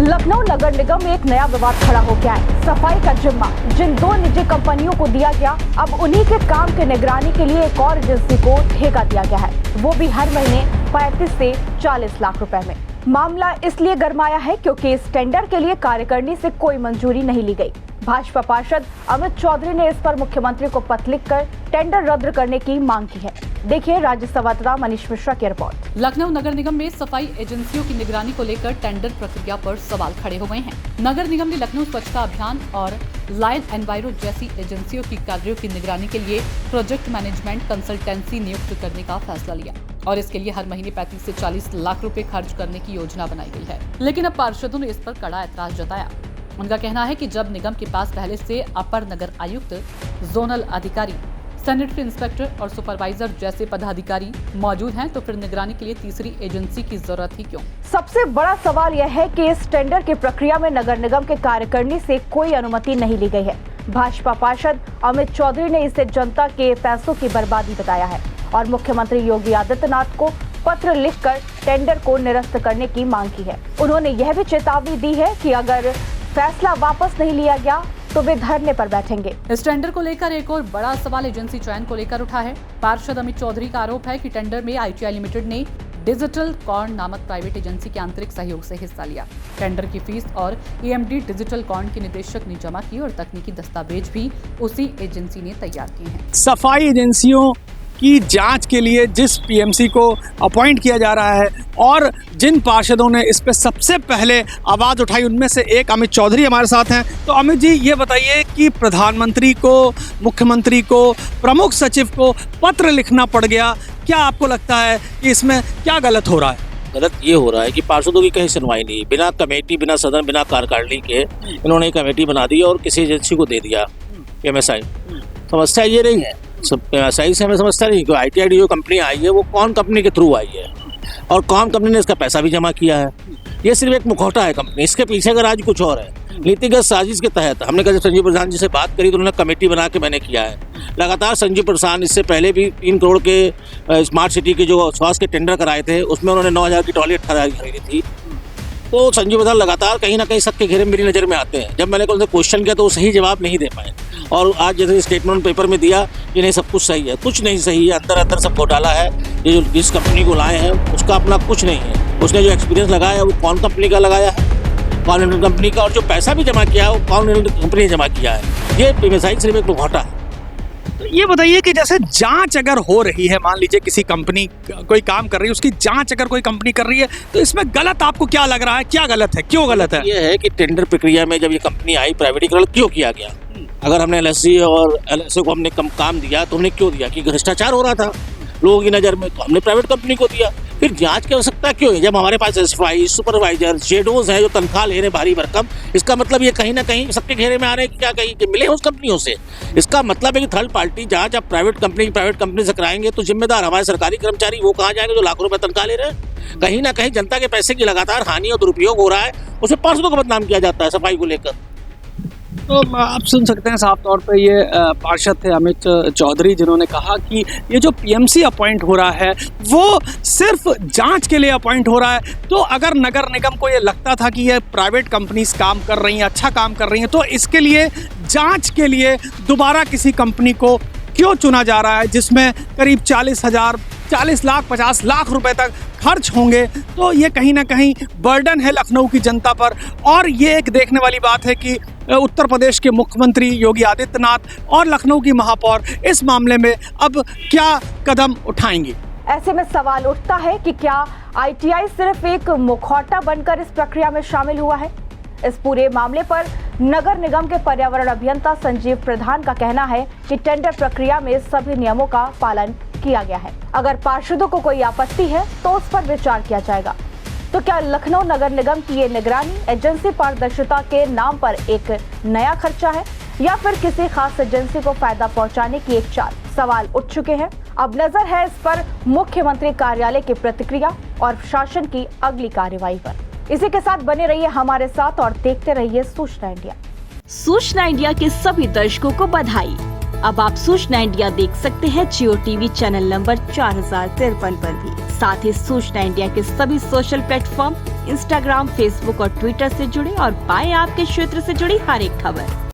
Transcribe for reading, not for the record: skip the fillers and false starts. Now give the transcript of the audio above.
लखनऊ नगर निगम में एक नया विवाद खड़ा हो गया है। सफाई का जिम्मा जिन दो निजी कंपनियों को दिया गया, अब उन्हीं के काम की निगरानी के लिए एक और एजेंसी को ठेका दिया गया है, वो भी हर महीने 35 से 40 लाख रुपए में। मामला इसलिए गरमाया है क्योंकि इस टेंडर के लिए कार्यकारिणी से कोई मंजूरी नहीं ली गई। भाजपा पार्षद अमित चौधरी ने इस पर मुख्यमंत्री को पत्र लिखकर टेंडर रद्द करने की मांग की है। देखिए राज्य संवाददाता मनीष मिश्रा की रिपोर्ट। लखनऊ नगर निगम में सफाई एजेंसियों की निगरानी को लेकर टेंडर प्रक्रिया पर सवाल खड़े हो गए हैं। नगर निगम ने लखनऊ स्वच्छता अभियान और लायन एनवायरो जैसी एजेंसियों की कार्यों की निगरानी के लिए प्रोजेक्ट मैनेजमेंट कंसल्टेंसी नियुक्त करने का फैसला लिया और इसके लिए हर महीने 35 से 40 लाख रुपए खर्च करने की योजना बनाई गई है। लेकिन अब पार्षदों ने इस पर कड़ा ऐतराज जताया। उनका कहना है कि जब निगम के पास पहले से अपर नगर आयुक्त, जोनल अधिकारी, सैनिटरी इंस्पेक्टर और सुपरवाइजर जैसे पदाधिकारी मौजूद हैं, तो फिर निगरानी के लिए तीसरी एजेंसी की जरूरत ही क्यों? सबसे बड़ा सवाल यह है कि इस टेंडर की प्रक्रिया में नगर निगम के कार्यकारिणी से कोई अनुमति नहीं ली गई है। भाजपा पार्षद अमित चौधरी ने इसे जनता के पैसों की बर्बादी बताया है और मुख्यमंत्री योगी आदित्यनाथ को पत्र लिखकर टेंडर को निरस्त करने की मांग की है। उन्होंने यह भी चेतावनी दी है कि अगर फैसला वापस नहीं लिया गया तो वे धरने पर बैठेंगे। इस टेंडर को लेकर एक और बड़ा सवाल एजेंसी चयन को लेकर उठा है। पार्षद अमित चौधरी का आरोप है कि टेंडर में ITI लिमिटेड ने डिजिटल कॉर्न नामक प्राइवेट एजेंसी के आंतरिक सहयोग से हिस्सा लिया। टेंडर की फीस और EMD डिजिटल कॉर्न के निदेशक ने जमा की और तकनीकी दस्तावेज भी उसी एजेंसी ने तैयार किए हैं। सफाई एजेंसियों की जांच के लिए जिस PMC को अपॉइंट किया जा रहा है और जिन पार्षदों ने इस पे सबसे पहले आवाज़ उठाई, उनमें से एक अमित चौधरी हमारे साथ हैं। तो अमित जी, ये बताइए कि प्रधानमंत्री को, मुख्यमंत्री को, प्रमुख सचिव को पत्र लिखना पड़ गया, क्या आपको लगता है कि इसमें क्या गलत हो रहा है? गलत ये हो रहा है कि पार्षदों की कहीं सुनवाई नहीं, बिना कमेटी, बिना सदन, बिना कार्यकारिणी के इन्होंने एक कमेटी बना दी और किसी एजेंसी को दे दिया PMSI। समस्या ये नहीं है, PMSI से हमें समझता नहीं कि ITI जो कंपनी आई है वो कौन कंपनी के थ्रू आई है और कौन कंपनी ने इसका पैसा भी जमा किया है। ये सिर्फ एक मुखौटा है कंपनी, इसके पीछे का राज कुछ और है। नीतिगत साजिश के तहत हमने कहा, संजीव प्रसाद जी से बात करी तो उन्होंने कमेटी बना के मैंने किया है। लगातार संजीव प्रसाद इससे पहले भी 3 करोड़ के स्मार्ट सिटी के जो स्वास्थ्य के टेंडर कराए थे उसमें उन्होंने 9,000 की ट्रॉली 18,000 की खरीदी थी। तो संजीव प्रसाद लगातार कहीं ना कहीं सबके घेरे में मेरी नज़र में आते हैं। जब मैंने उनसे क्वेश्चन किया तो वो सही जवाब नहीं दे पाए और आज जैसे स्टेटमेंट पेपर में दिया कि नहीं सब कुछ सही है, कुछ नहीं सही है। अंदर अंदर सब घोटाला है। ये जो जिस कंपनी को लाए हैं उसका अपना कुछ नहीं है, उसने जो एक्सपीरियंस लगाया है वो कौन कंपनी का लगाया है, कौन कंपनी का, और जो पैसा भी जमा किया है वो कौन कंपनी ने जमा किया है। ये PMSI सिर्फ एक घोटा है। तो ये बताइए कि जैसे जांच अगर हो रही है, मान लीजिए किसी कंपनी कोई काम कर रही है, उसकी जांच अगर कोई कंपनी कर रही है, तो इसमें गलत आपको क्या लग रहा है? क्या गलत है, क्यों गलत है? ये है कि टेंडर प्रक्रिया में जब ये कंपनी आई, प्राइवेटीकरण क्यों किया गया? अगर हमने LSC और LSA को हमने कम काम दिया तो हमने क्यों दिया? कि भ्रष्टाचार हो रहा था लोगों की नज़र में, तो हमने प्राइवेट कंपनी को दिया। फिर जांच की आवश्यकता क्यों है? जब हमारे पास SFI, सुपरवाइजर, शेडोज हैं जो तनख्वाह ले रहे हैं भारी भरकम, इसका मतलब ये कहीं ना कहीं सबके घेरे में आ रहे हैं कि क्या कहीं कि मिले उस कंपनियों से। इसका मतलब है कि थर्ड पार्टी जांच आप प्राइवेट कंपनी से कराएंगे तो जिम्मेदार हमारे सरकारी कर्मचारी वो कहाँ जाएंगे जो लाखों रुपए तनख्वाह ले रहे हैं? कहीं ना कहीं जनता के पैसे की लगातार हानि और दुरुपयोग हो रहा है, उसे पार्षदों को बदनाम किया जाता है सफाई को लेकर। तो आप सुन सकते हैं साफ तौर पे ये पार्षद थे अमित चौधरी, जिन्होंने कहा कि ये जो PMC अपॉइंट हो रहा है वो सिर्फ जांच के लिए अपॉइंट हो रहा है। तो अगर नगर निगम को ये लगता था कि ये प्राइवेट कंपनीज काम कर रही हैं, अच्छा काम कर रही हैं, तो इसके लिए जांच के लिए दोबारा किसी कंपनी को क्यों चुना जा रहा है जिसमें करीब 40 लाख 50 लाख रुपए तक खर्च होंगे? तो ये कहीं ना कहीं बर्डन है लखनऊ की जनता पर। और ये एक देखने वाली बात है कि उत्तर प्रदेश के मुख्यमंत्री योगी आदित्यनाथ और लखनऊ की महापौर इस मामले में अब क्या कदम उठाएंगी। ऐसे में सवाल उठता है कि क्या ITI सिर्फ एक मुखौटा बनकर इस प्रक्रिया में शामिल हुआ है? इस पूरे मामले पर नगर निगम के पर्यावरण अभियंता संजीव प्रधान का कहना है कि टेंडर प्रक्रिया में सभी नियमों का पालन किया गया है। अगर पार्षदों को कोई आपत्ति है तो उस पर विचार किया जाएगा। तो क्या लखनऊ नगर निगम की ये निगरानी एजेंसी पारदर्शिता के नाम पर एक नया खर्चा है या फिर किसी खास एजेंसी को फायदा पहुंचाने की एक चाल? सवाल उठ चुके हैं। अब नजर है इस पर मुख्यमंत्री कार्यालय की प्रतिक्रिया और शासन की अगली कार्यवाही पर। इसी के साथ बने रहिए हमारे साथ और देखते रहिए सूचना इंडिया। सूचना इंडिया के सभी दर्शकों को बधाई। अब आप सूचना इंडिया देख सकते हैं जियो टीवी चैनल नंबर 4053 पर भी। साथ ही सूचना इंडिया के सभी सोशल प्लेटफॉर्म इंस्टाग्राम, फेसबुक और ट्विटर से जुड़े और पाएं आपके क्षेत्र से जुड़ी हर एक खबर।